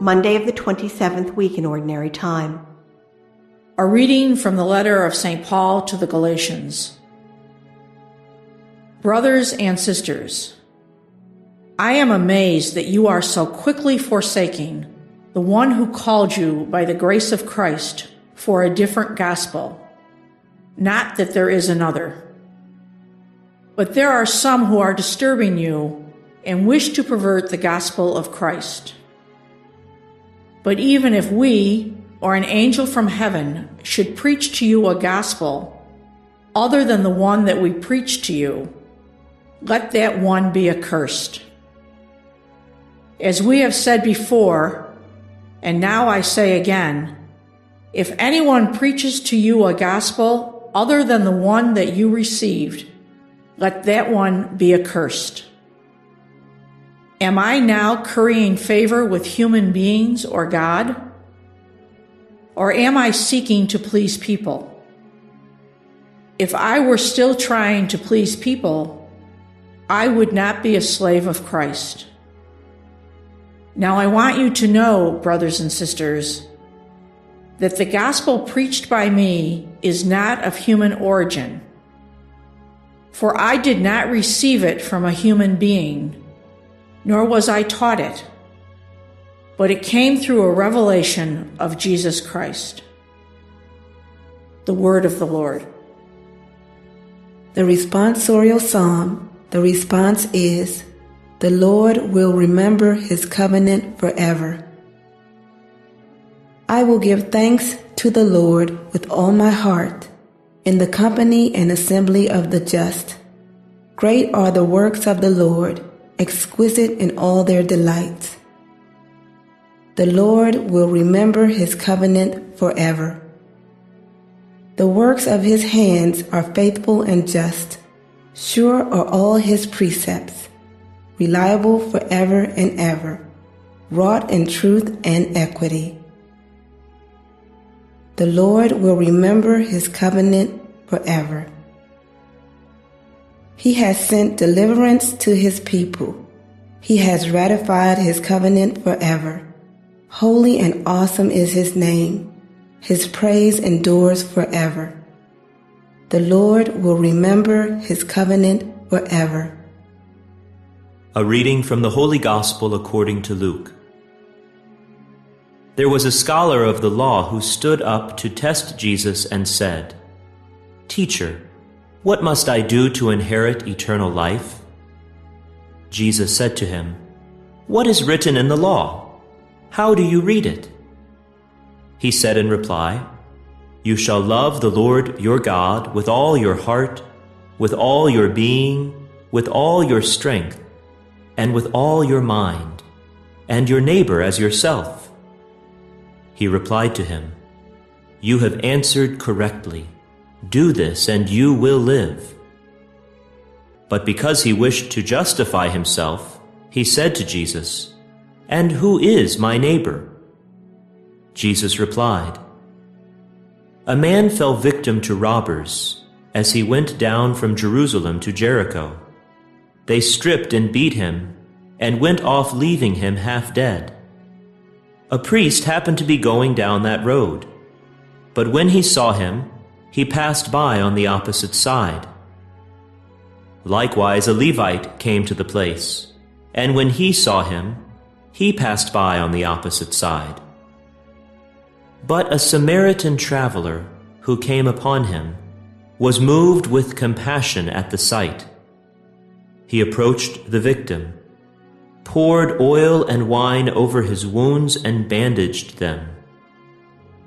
Monday of the 27th week in Ordinary Time. A reading from the letter of St. Paul to the Galatians. Brothers and sisters, I am amazed that you are so quickly forsaking the one who called you by the grace of Christ for a different gospel. Not that there is another. But there are some who are disturbing you and wish to pervert the gospel of Christ. But even if we, or an angel from heaven, should preach to you a gospel other than the one that we preach to you, let that one be accursed. As we have said before, and now I say again, if anyone preaches to you a gospel other than the one that you received, let that one be accursed. Am I now currying favor with human beings or God? Or am I seeking to please people? If I were still trying to please people, I would not be a slave of Christ. Now I want you to know, brothers and sisters, that the gospel preached by me is not of human origin. For I did not receive it from a human being, nor was I taught it, but it came through a revelation of Jesus Christ. The word of the Lord. The responsorial psalm, the response is, "The Lord will remember his covenant forever." I will give thanks to the Lord with all my heart, in the company and assembly of the just. Great are the works of the Lord, exquisite in all their delights. The Lord will remember his covenant forever. The works of his hands are faithful and just. Sure are all his precepts, reliable forever and ever, wrought in truth and equity. The Lord will remember his covenant forever. He has sent deliverance to his people. He has ratified his covenant forever. Holy and awesome is his name. His praise endures forever. The Lord will remember his covenant forever. A reading from the Holy Gospel according to Luke. There was a scholar of the law who stood up to test Jesus and said, "Teacher, what must I do to inherit eternal life?" Jesus said to him, "What is written in the law? How do you read it?" He said in reply, "You shall love the Lord your God with all your heart, with all your being, with all your strength, and with all your mind, and your neighbor as yourself." He replied to him, "You have answered correctly. Do this and you will live." But because he wished to justify himself, he said to Jesus, "And who is my neighbor?" Jesus replied, "A man fell victim to robbers as he went down from Jerusalem to Jericho. They stripped and beat him and went off, leaving him half dead. A priest happened to be going down that road, but when he saw him, he passed by on the opposite side. Likewise, a Levite came to the place, and when he saw him, he passed by on the opposite side. But a Samaritan traveler who came upon him was moved with compassion at the sight. He approached the victim, poured oil and wine over his wounds and bandaged them.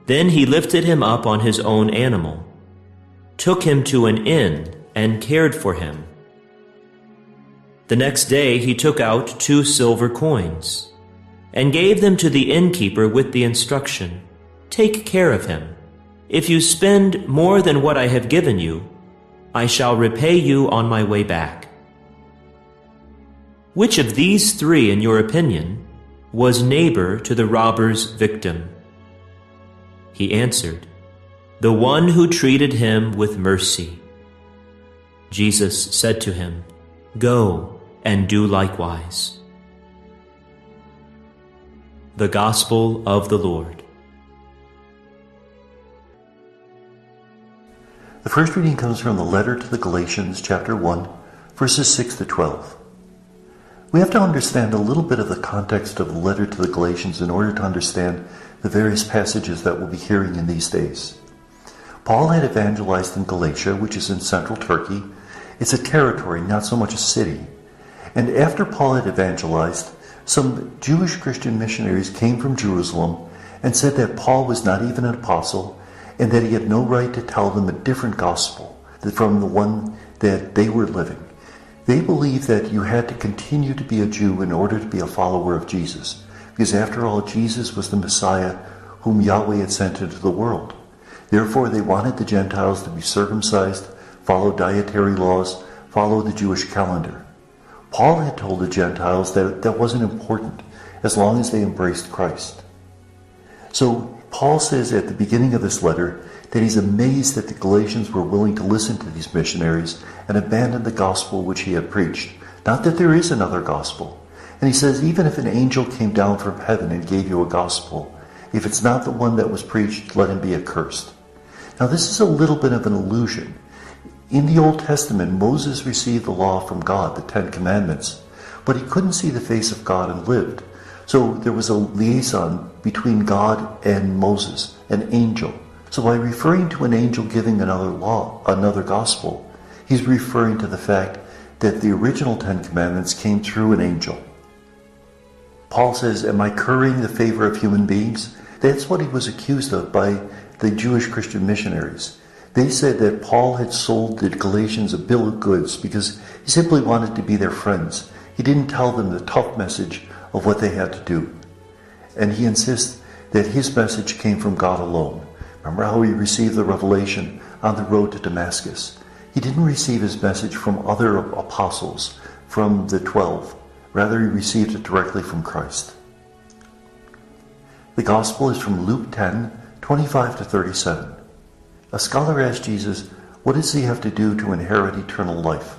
Then he lifted him up on his own animal, took him to an inn, and cared for him. The next day he took out 2 silver coins and gave them to the innkeeper with the instruction, "Take care of him. If you spend more than what I have given you, I shall repay you on my way back." Which of these 3, in your opinion, was neighbor to the robber's victim? He answered, "The one who treated him with mercy." Jesus said to him, "Go and do likewise." The Gospel of the Lord. The first reading comes from the letter to the Galatians, chapter 1, verses 6 to 12. We have to understand a little bit of the context of the letter to the Galatians in order to understand the various passages that we'll be hearing in these days. Paul had evangelized in Galatia, which is in central Turkey. It's a territory, not so much a city. And after Paul had evangelized, some Jewish Christian missionaries came from Jerusalem and said that Paul was not even an apostle and that he had no right to tell them a different gospel from the one that they were living. They believed that you had to continue to be a Jew in order to be a follower of Jesus, because after all, Jesus was the Messiah whom Yahweh had sent into the world. Therefore, they wanted the Gentiles to be circumcised, follow dietary laws, follow the Jewish calendar. Paul had told the Gentiles that that wasn't important as long as they embraced Christ. So Paul says at the beginning of this letter that he's amazed that the Galatians were willing to listen to these missionaries and abandon the gospel which he had preached. Not that there is another gospel. And he says, even if an angel came down from heaven and gave you a gospel, if it's not the one that was preached, let him be accursed. Now this is a little bit of an illusion. In the Old Testament, Moses received the law from God, the Ten Commandments, but he couldn't see the face of God and lived. So there was a liaison between God and Moses, an angel. So by referring to an angel giving another law, another gospel, he's referring to the fact that the original Ten Commandments came through an angel. Paul says, am I currying the favor of human beings? That's what he was accused of by the Jewish Christian missionaries. They said that Paul had sold the Galatians a bill of goods because he simply wanted to be their friends. He didn't tell them the tough message of what they had to do. And he insists that his message came from God alone. Remember how he received the revelation on the road to Damascus? He didn't receive his message from other apostles, from the 12. Rather, he received it directly from Christ. The Gospel is from Luke 10, 25 to 37. A scholar asked Jesus, what does he have to do to inherit eternal life?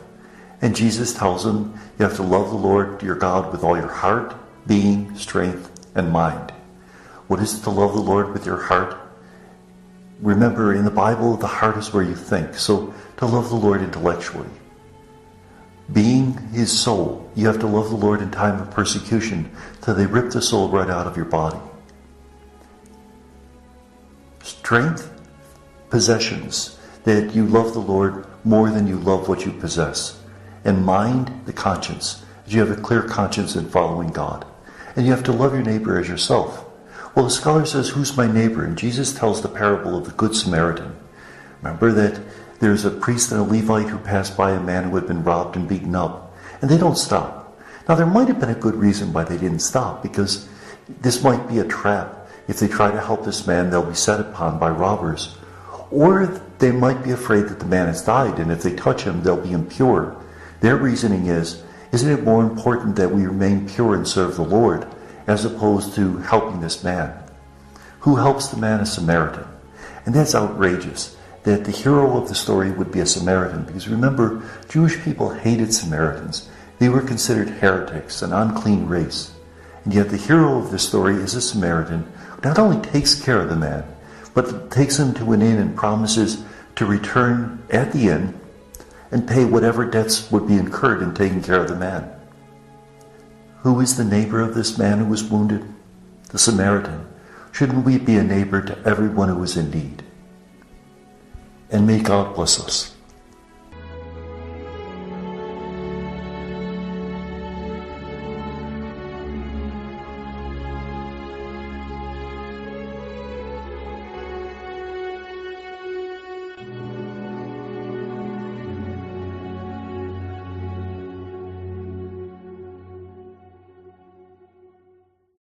And Jesus tells him, you have to love the Lord your God with all your heart, being, strength, and mind. What is it to love the Lord with your heart? Remember, in the Bible, the heart is where you think. So to love the Lord intellectually. Being his soul, you have to love the Lord in time of persecution till they rip the soul right out of your body. Strength, possessions, that you love the Lord more than you love what you possess. And mind, the conscience, that you have a clear conscience in following God. And you have to love your neighbor as yourself. Well, the scholar says, who's my neighbor? And Jesus tells the parable of the Good Samaritan. Remember that there's a priest and a Levite who passed by a man who had been robbed and beaten up. And they don't stop. Now, there might have been a good reason why they didn't stop, because this might be a trap. If they try to help this man, they'll be set upon by robbers. Or they might be afraid that the man has died, and if they touch him, they'll be impure. Their reasoning is, isn't it more important that we remain pure and serve the Lord, as opposed to helping this man? Who helps the man? A Samaritan. And that's outrageous, that the hero of the story would be a Samaritan, because remember, Jewish people hated Samaritans. They were considered heretics, an unclean race. And yet the hero of the story is a Samaritan who not only takes care of the man, but takes him to an inn and promises to return at the inn and pay whatever debts would be incurred in taking care of the man. Who is the neighbor of this man who was wounded? The Samaritan. Shouldn't we be a neighbor to everyone who is in need? And may God bless us.